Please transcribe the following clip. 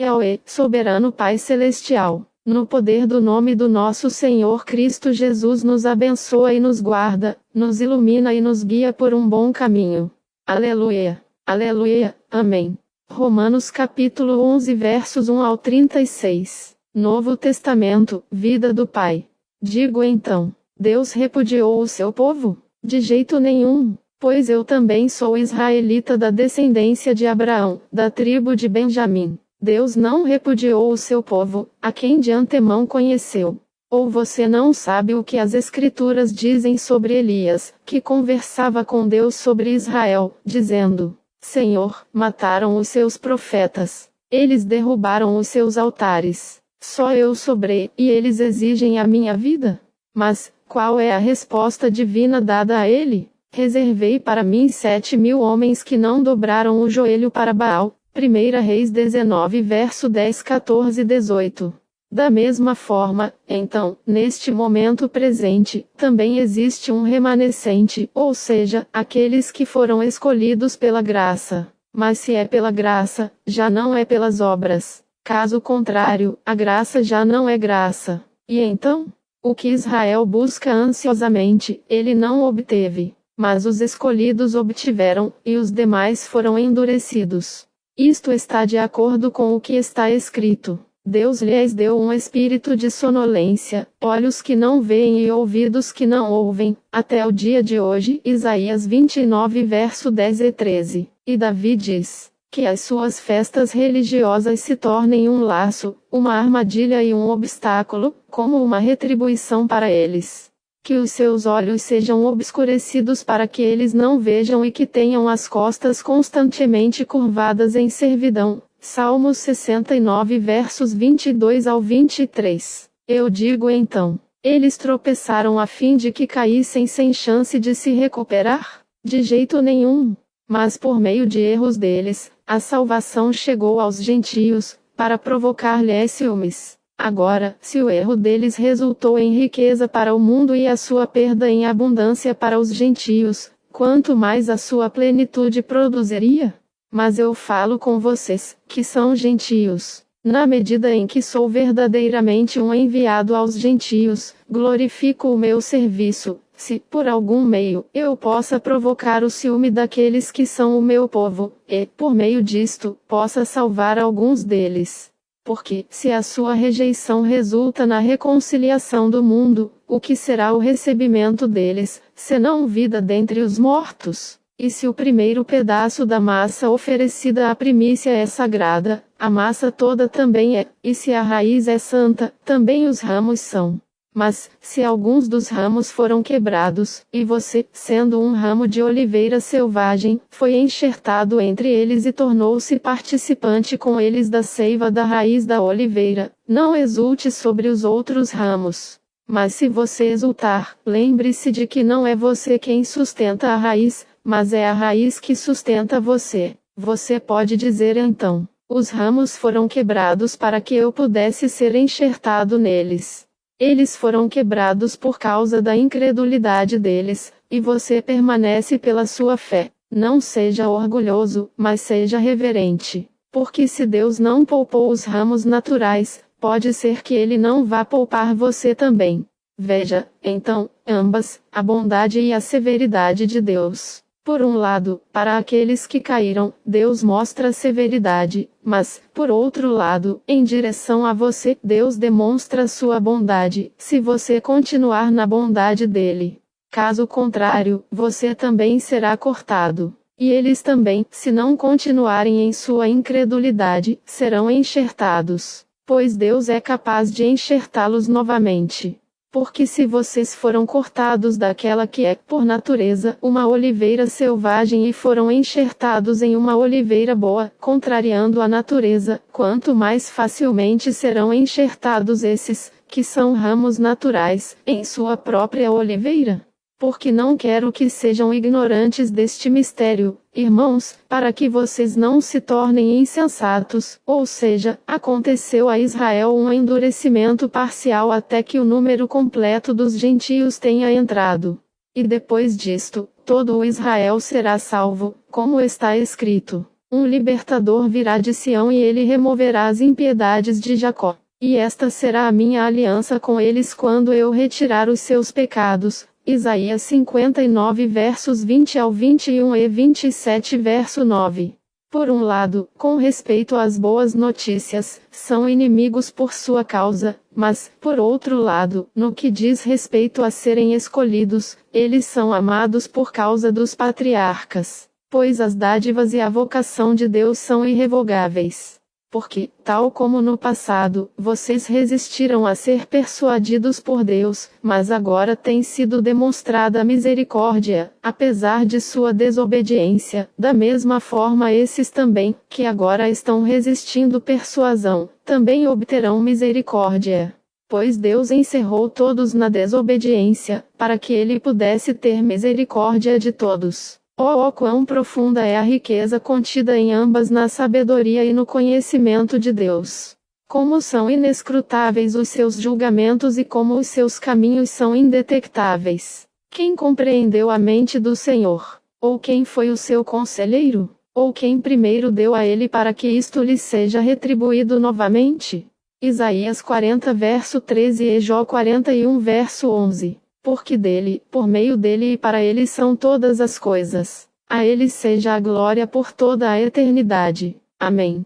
Yahweh, soberano Pai Celestial, no poder do nome do nosso Senhor Cristo Jesus, nos abençoa e nos guarda, nos ilumina e nos guia por um bom caminho. Aleluia. Aleluia. Amém. Romanos capítulo 11 versos 1 ao 36. Novo Testamento, vida do Pai. Digo então, Deus repudiou o seu povo? De jeito nenhum, pois eu também sou israelita da descendência de Abraão, da tribo de Benjamim. Deus não repudiou o seu povo, a quem de antemão conheceu. Ou você não sabe o que as Escrituras dizem sobre Elias, que conversava com Deus sobre Israel, dizendo: Senhor, mataram os seus profetas. Eles derrubaram os seus altares. Só eu sobrei, e eles exigem a minha vida? Mas, qual é a resposta divina dada a ele? Reservei para mim 7.000 homens que não dobraram o joelho para Baal. 1 Reis 19 verso 10, 14 e 18. Da mesma forma, então, neste momento presente, também existe um remanescente, ou seja, aqueles que foram escolhidos pela graça. Mas se é pela graça, já não é pelas obras. Caso contrário, a graça já não é graça. E então? O que Israel busca ansiosamente, ele não obteve. Mas os escolhidos obtiveram, e os demais foram endurecidos. Isto está de acordo com o que está escrito. Deus lhes deu um espírito de sonolência, olhos que não veem e ouvidos que não ouvem, até o dia de hoje. Isaías 29 verso 10 e 13. E Davi diz: que as suas festas religiosas se tornem um laço, uma armadilha e um obstáculo, como uma retribuição para eles. Que os seus olhos sejam obscurecidos para que eles não vejam e que tenham as costas constantemente curvadas em servidão. Salmos 69 versos 22 ao 23. Eu digo então, eles tropeçaram a fim de que caíssem sem chance de se recuperar? De jeito nenhum. Mas por meio de erros deles, a salvação chegou aos gentios, para provocar-lhes ciúmes. Agora, se o erro deles resultou em riqueza para o mundo e a sua perda em abundância para os gentios, quanto mais a sua plenitude produziria? Mas eu falo com vocês, que são gentios. Na medida em que sou verdadeiramente um enviado aos gentios, glorifico o meu serviço, se, por algum meio, eu possa provocar o ciúme daqueles que são o meu povo, e, por meio disto, possa salvar alguns deles. Porque, se a sua rejeição resulta na reconciliação do mundo, o que será o recebimento deles, senão vida dentre os mortos? E se o primeiro pedaço da massa oferecida à primícia é sagrada, a massa toda também é, e se a raiz é santa, também os ramos são. Mas, se alguns dos ramos foram quebrados, e você, sendo um ramo de oliveira selvagem, foi enxertado entre eles e tornou-se participante com eles da seiva da raiz da oliveira, não exulte sobre os outros ramos. Mas se você exultar, lembre-se de que não é você quem sustenta a raiz, mas é a raiz que sustenta você. Você pode dizer então, os ramos foram quebrados para que eu pudesse ser enxertado neles. Eles foram quebrados por causa da incredulidade deles, e você permanece pela sua fé. Não seja orgulhoso, mas seja reverente. Porque se Deus não poupou os ramos naturais, pode ser que Ele não vá poupar você também. Veja, então, ambas, a bondade e a severidade de Deus. Por um lado, para aqueles que caíram, Deus mostra severidade, mas, por outro lado, em direção a você, Deus demonstra sua bondade, se você continuar na bondade dele. Caso contrário, você também será cortado. E eles também, se não continuarem em sua incredulidade, serão enxertados. Pois Deus é capaz de enxertá-los novamente. Porque se vocês foram cortados daquela que é, por natureza, uma oliveira selvagem e foram enxertados em uma oliveira boa, contrariando a natureza, quanto mais facilmente serão enxertados esses, que são ramos naturais, em sua própria oliveira? Porque não quero que sejam ignorantes deste mistério, irmãos, para que vocês não se tornem insensatos, ou seja, aconteceu a Israel um endurecimento parcial até que o número completo dos gentios tenha entrado. E depois disto, todo o Israel será salvo, como está escrito. Um libertador virá de Sião e ele removerá as impiedades de Jacó. E esta será a minha aliança com eles quando eu retirar os seus pecados. Isaías 59 versos 20 ao 21 e 27 verso 9. Por um lado, com respeito às boas notícias, são inimigos por sua causa, mas, por outro lado, no que diz respeito a serem escolhidos, eles são amados por causa dos patriarcas, pois as dádivas e a vocação de Deus são irrevogáveis. Porque, tal como no passado, vocês resistiram a ser persuadidos por Deus, mas agora tem sido demonstrada a misericórdia, apesar de sua desobediência. Da mesma forma esses também, que agora estão resistindo persuasão, também obterão misericórdia. Pois Deus encerrou todos na desobediência, para que ele pudesse ter misericórdia de todos. Oh, quão profunda é a riqueza contida em ambas na sabedoria e no conhecimento de Deus! Como são inescrutáveis os seus julgamentos e como os seus caminhos são indetectáveis! Quem compreendeu a mente do Senhor? Ou quem foi o seu conselheiro? Ou quem primeiro deu a ele para que isto lhe seja retribuído novamente? Isaías 40 verso 13 e Jó 41 verso 11. Porque dele, por meio dele e para ele são todas as coisas. A ele seja a glória por toda a eternidade. Amém.